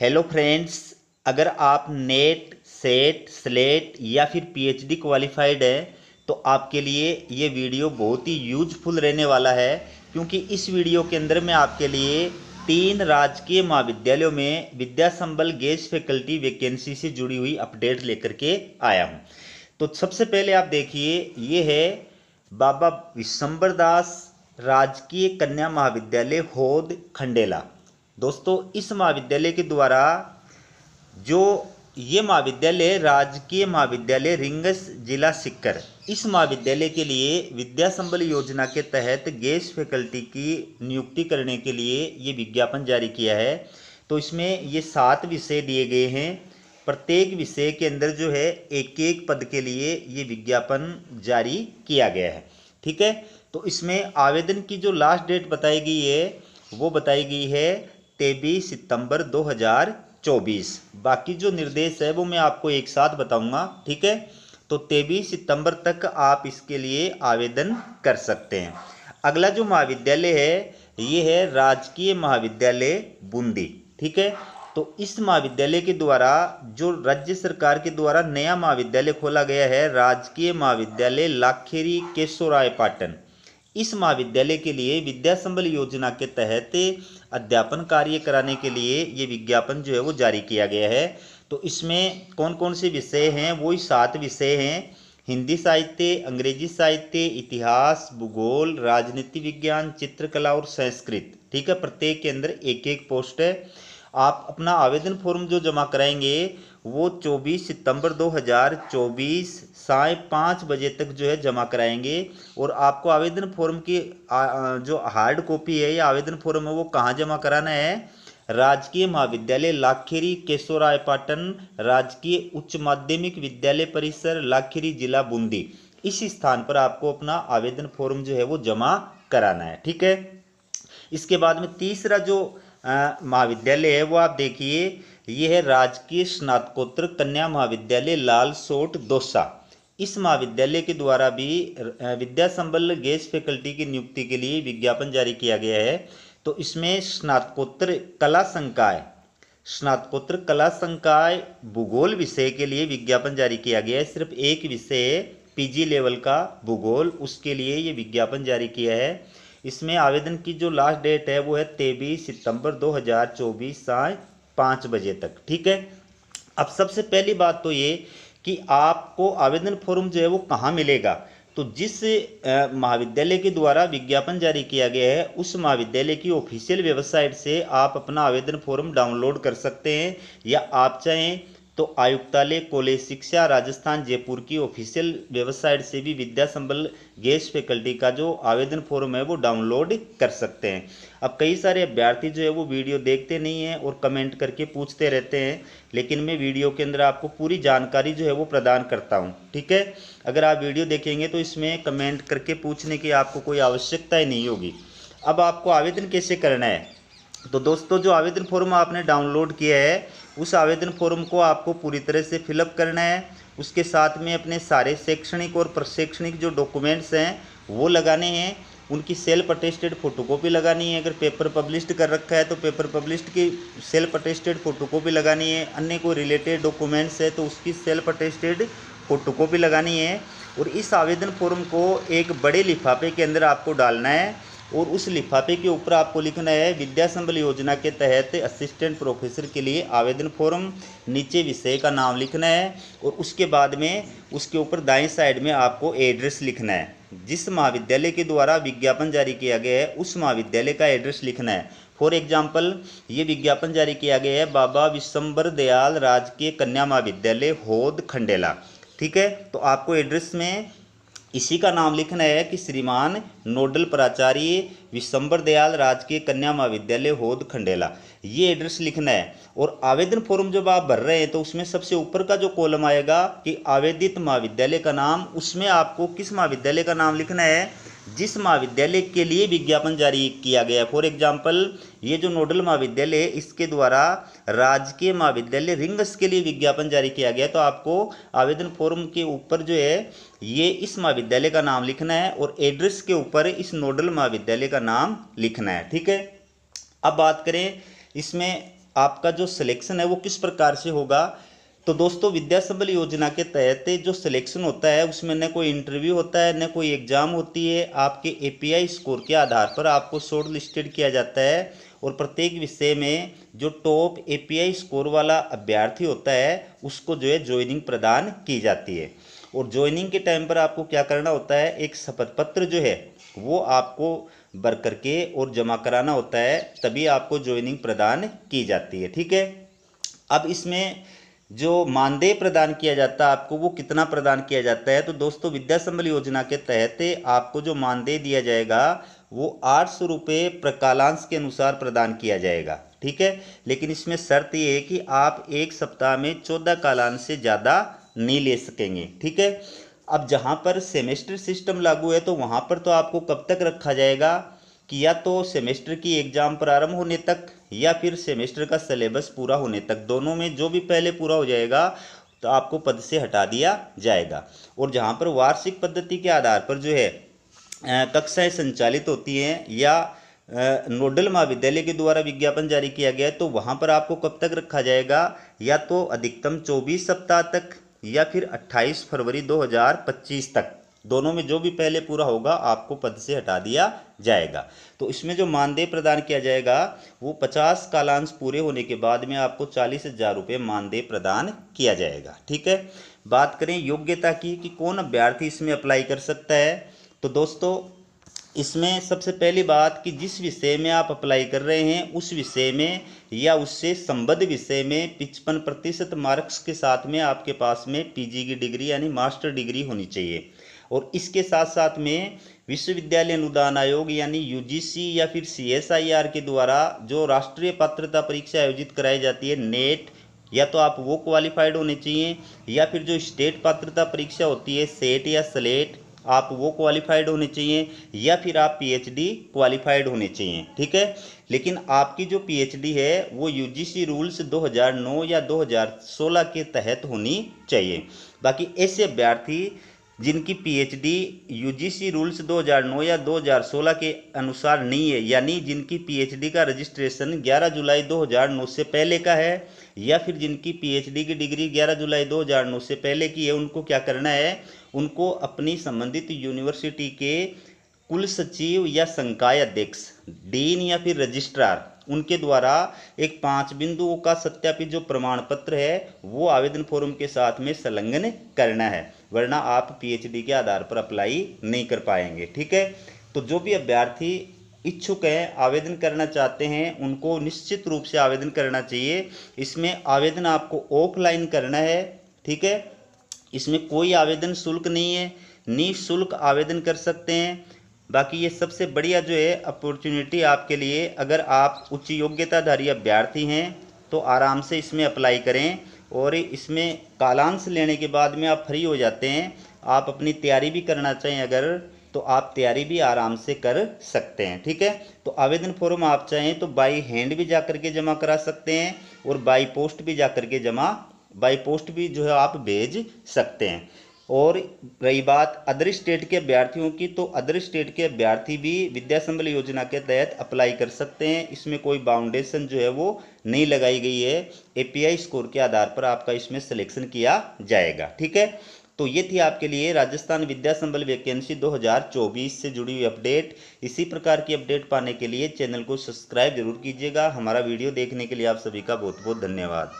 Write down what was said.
Hello friends, अगर आप net set slate या फिर पीएचडी क्वालिफाइड है तो आपके लिए ये वीडियो बहुत ही यूजफुल रहने वाला है। क्योंकि इस वीडियो के अंदर मैं आपके लिए 3 राजकीय महाविद्यालयों में विद्या संबल गेस्ट फैकल्टी वैकेंसी से जुड़ी हुई अपडेट लेकर के आया हूँ। तो सबसे पहले आप देखिए, ये है बाबा विशंबर दास राजकीय कन्या महाविद्यालय होद खंडेला। दोस्तों, इस महाविद्यालय के द्वारा जो ये महाविद्यालय राजकीय महाविद्यालय रिंगस जिला सीकर, इस महाविद्यालय के लिए विद्या संबल योजना के तहत गेस्ट फैकल्टी की नियुक्ति करने के लिए ये विज्ञापन जारी किया है। तो इसमें ये 7 विषय दिए गए हैं। प्रत्येक विषय के अंदर जो है एक एक पद के लिए ये विज्ञापन जारी किया गया है। ठीक है, तो इसमें आवेदन की जो लास्ट डेट बताई गई है वो बताई गई है 23 सितंबर 2024। बाकी जो निर्देश है वो मैं आपको एक साथ बताऊंगा। ठीक है, तो 23 सितंबर तक आप इसके लिए आवेदन कर सकते हैं। अगला जो महाविद्यालय है ये है राजकीय महाविद्यालय बूंदी। ठीक है, तो इस महाविद्यालय के द्वारा जो राज्य सरकार के द्वारा नया महाविद्यालय खोला गया है, राजकीय महाविद्यालय लाखेरी केशोराय पाटन, इस महाविद्यालय के लिए विद्या संबल योजना के तहत अध्यापन कार्य कराने के लिए ये विज्ञापन जो है वो जारी किया गया है। तो इसमें कौन कौन से विषय हैं? वही 7 विषय हैं। हिंदी साहित्य, अंग्रेजी साहित्य, इतिहास, भूगोल, राजनीति विज्ञान, चित्रकला और संस्कृत। ठीक है, प्रत्येक के अंदर एक एक पोस्ट है। आप अपना आवेदन फॉर्म जो जमा कराएंगे वो 24 सितंबर 2024 साय 5 बजे तक जो है जमा कराएंगे। और आपको आवेदन फॉर्म की जो हार्ड कॉपी है या आवेदन फॉर्म है वो कहाँ जमा कराना है? राजकीय महाविद्यालय लाखेरी केशोराय पाटन, राजकीय उच्च माध्यमिक विद्यालय परिसर लाखेरी जिला बूंदी, इस स्थान पर आपको अपना आवेदन फॉर्म जो है वो जमा कराना है। ठीक है, इसके बाद में तीसरा जो महाविद्यालय है वो आप देखिए, ये है राजकीय स्नातकोत्तर कन्या महाविद्यालय लाल सोट दौसा। इस महाविद्यालय के द्वारा भी विद्या संबल गेस्ट फैकल्टी की नियुक्ति के लिए विज्ञापन जारी किया गया है। तो इसमें स्नातकोत्तर कला संकाय भूगोल विषय के लिए विज्ञापन जारी किया गया है। सिर्फ एक विषय है पीजी लेवल का भूगोल, उसके लिए ये विज्ञापन जारी किया है। इसमें आवेदन की जो लास्ट डेट है वो है 23 सितंबर 2024 साय 5 बजे तक। ठीक है, अब सबसे पहली बात तो ये कि आपको आवेदन फॉर्म जो है वो कहाँ मिलेगा? तो जिस महाविद्यालय के द्वारा विज्ञापन जारी किया गया है उस महाविद्यालय की ऑफिशियल वेबसाइट से आप अपना आवेदन फॉर्म डाउनलोड कर सकते हैं, या आप चाहें तो आयुक्तालय कॉलेज शिक्षा राजस्थान जयपुर की ऑफिशियल वेबसाइट से भी विद्या संबल गेस्ट फैकल्टी का जो आवेदन फॉर्म है वो डाउनलोड कर सकते हैं। अब कई सारे अभ्यर्थी जो है वो वीडियो देखते नहीं हैं और कमेंट करके पूछते रहते हैं, लेकिन मैं वीडियो के अंदर आपको पूरी जानकारी जो है वो प्रदान करता हूं। ठीक है, अगर आप वीडियो देखेंगे तो इसमें कमेंट करके पूछने की आपको कोई आवश्यकता ही नहीं होगी। अब आपको आवेदन कैसे करना है? तो दोस्तों, जो आवेदन फॉर्म आपने डाउनलोड किया है उस आवेदन फॉर्म को आपको पूरी तरह से फिलअप करना है। उसके साथ में अपने सारे शैक्षणिक और प्रशैक्षणिक जो डॉक्यूमेंट्स हैं वो लगाने हैं। उनकी सेल्फ अटेस्टेड फोटोकॉपी लगानी है। अगर पेपर पब्लिश्ड कर रखा है तो पेपर पब्लिश्ड की सेल्फ अटेस्टेड फोटोकॉपी लगानी है। अन्य कोई रिलेटेड डॉक्यूमेंट्स है तो उसकी सेल्फ अटेस्टेड फोटोकॉपी लगानी है। और इस आवेदन फॉर्म को एक बड़े लिफाफे के अंदर आपको डालना है और उस लिफाफे के ऊपर आपको लिखना है विद्या संबल योजना के तहत असिस्टेंट प्रोफेसर के लिए आवेदन फॉर्म। नीचे विषय का नाम लिखना है और उसके बाद में उसके ऊपर दाएं साइड में आपको एड्रेस लिखना है। जिस महाविद्यालय के द्वारा विज्ञापन जारी किया गया है उस महाविद्यालय का एड्रेस लिखना है। फॉर एग्जाम्पल, ये विज्ञापन जारी किया गया है बाबा विशंबर दयाल राजकीय कन्या महाविद्यालय होद खंडेला। ठीक है, तो आपको एड्रेस में इसी का नाम लिखना है कि श्रीमान नोडल प्राचार्य विशंबर दयाल राजकीय कन्या महाविद्यालय होद खंडेला, ये एड्रेस लिखना है। और आवेदन फॉर्म जब आप भर रहे हैं तो उसमें सबसे ऊपर का जो कॉलम आएगा कि आवेदित महाविद्यालय का नाम, उसमें आपको किस महाविद्यालय का नाम लिखना है जिस महाविद्यालय के लिए विज्ञापन जारी किया गया। फॉर एग्जाम्पल, ये जो नोडल महाविद्यालय है इसके द्वारा राजकीय महाविद्यालय रिंगस के लिए विज्ञापन जारी किया गया, तो आपको आवेदन फॉर्म के ऊपर जो है ये इस महाविद्यालय का नाम लिखना है और एड्रेस के ऊपर इस नोडल महाविद्यालय का नाम लिखना है। ठीक है, अब बात करें इसमें आपका जो सिलेक्शन है वो किस प्रकार से होगा। तो दोस्तों विद्या संबल योजना के तहत जो सिलेक्शन होता है उसमें न कोई इंटरव्यू होता है न कोई एग्ज़ाम होती है। आपके एपीआई स्कोर के आधार पर आपको शॉर्ट लिस्टेड किया जाता है और प्रत्येक विषय में जो टॉप एपीआई स्कोर वाला अभ्यर्थी होता है उसको जो है ज्वाइनिंग प्रदान की जाती है। और ज्वाइनिंग के टाइम पर आपको क्या करना होता है, एक शपथ पत्र जो है वो आपको भर करके और जमा कराना होता है, तभी आपको ज्वाइनिंग प्रदान की जाती है। ठीक है। अब इसमें जो मानदेय प्रदान किया जाता है आपको वो कितना प्रदान किया जाता है। तो दोस्तों विद्या संबल योजना के तहत आपको जो मानदेय दिया जाएगा वो 800 रुपये प्रकालांश के अनुसार प्रदान किया जाएगा। ठीक है। लेकिन इसमें शर्त ये है कि आप एक सप्ताह में 14 कालांश से ज़्यादा नहीं ले सकेंगे। ठीक है। अब जहाँ पर सेमेस्टर सिस्टम लागू है तो वहाँ पर तो आपको कब तक रखा जाएगा कि या तो सेमेस्टर की एग्ज़ाम प्रारंभ होने तक या फिर सेमेस्टर का सिलेबस पूरा होने तक, दोनों में जो भी पहले पूरा हो जाएगा तो आपको पद से हटा दिया जाएगा। और जहाँ पर वार्षिक पद्धति के आधार पर जो है कक्षाएं संचालित होती हैं या नोडल महाविद्यालय के द्वारा विज्ञापन जारी किया गया है तो वहाँ पर आपको कब तक रखा जाएगा, या तो अधिकतम 24 सप्ताह तक या फिर 28 फरवरी 2025 तक, दोनों में जो भी पहले पूरा होगा आपको पद से हटा दिया जाएगा। तो इसमें जो मानदेय प्रदान किया जाएगा वो 50 कालांश पूरे होने के बाद में आपको 40,000 रुपये मानदेय प्रदान किया जाएगा। ठीक है। बात करें योग्यता की कि कौन अभ्यर्थी इसमें अप्लाई कर सकता है। तो दोस्तों इसमें सबसे पहली बात कि जिस विषय में आप अप्लाई कर रहे हैं उस विषय में या उससे संबद्ध विषय में 55% मार्क्स के साथ में आपके पास में पीजी की डिग्री यानी मास्टर डिग्री होनी चाहिए। और इसके साथ साथ में विश्वविद्यालय अनुदान आयोग यानी यूजीसी या फिर सीएसआईआर के द्वारा जो राष्ट्रीय पात्रता परीक्षा आयोजित कराई जाती है नेट, या तो आप वो क्वालिफाइड होने चाहिए, या फिर जो स्टेट पात्रता परीक्षा होती है सेट या स्लेट आप वो क्वालिफाइड होने चाहिए, या फिर आप पीएचडी क्वालिफाइड होने चाहिए। ठीक है। लेकिन आपकी जो पीएचडी है वो यूजीसी रूल्स 2009 या 2016 के तहत होनी चाहिए। बाकी ऐसे अभ्यर्थी जिनकी पीएचडी यूजीसी रूल्स 2009 या 2016 के अनुसार नहीं है, यानी जिनकी पीएचडी का रजिस्ट्रेशन 11 जुलाई 2009 से पहले का है, या फिर जिनकी पीएचडी की डिग्री 11 जुलाई 2009 से पहले की है, उनको क्या करना है, उनको अपनी संबंधित यूनिवर्सिटी के कुल सचिव या संकाय अध्यक्ष, डीन या फिर रजिस्ट्रार, उनके द्वारा एक 5 बिंदुओं का सत्यापित जो प्रमाण पत्र है वो आवेदन फॉर्म के साथ में संलग्न करना है, वरना आप पीएचडी के आधार पर अप्लाई नहीं कर पाएंगे। ठीक है। तो जो भी अभ्यर्थी इच्छुक हैं आवेदन करना चाहते हैं उनको निश्चित रूप से आवेदन करना चाहिए। इसमें आवेदन आपको ऑफलाइन करना है। ठीक है। इसमें कोई आवेदन शुल्क नहीं है, निःशुल्क आवेदन कर सकते हैं। बाकी ये सबसे बढ़िया जो है अपॉर्चुनिटी आपके लिए, अगर आप उच्च योग्यताधारी अभ्यर्थी हैं तो आराम से इसमें अप्लाई करें। और इसमें कालांश लेने के बाद में आप फ्री हो जाते हैं। आप अपनी तैयारी भी करना चाहें अगर, तो आप तैयारी भी आराम से कर सकते हैं। ठीक है। तो आवेदन फॉर्म आप चाहें तो बाई हैंड भी जा करके जमा करा सकते हैं और बाई पोस्ट भी जा करके बाई पोस्ट भी जो है आप भेज सकते हैं। और रही बात अदर स्टेट के अभ्यर्थियों की, तो अदर स्टेट के अभ्यर्थी भी विद्या संबल योजना के तहत अप्लाई कर सकते हैं। इसमें कोई बाउंडेशन जो है वो नहीं लगाई गई है। एपीआई स्कोर के आधार पर आपका इसमें सिलेक्शन किया जाएगा। ठीक है। तो ये थी आपके लिए राजस्थान विद्या संबल वैकेंसी 2024 से जुड़ी हुई अपडेट। इसी प्रकार की अपडेट पाने के लिए चैनल को सब्सक्राइब जरूर कीजिएगा। हमारा वीडियो देखने के लिए आप सभी का बहुत बहुत धन्यवाद।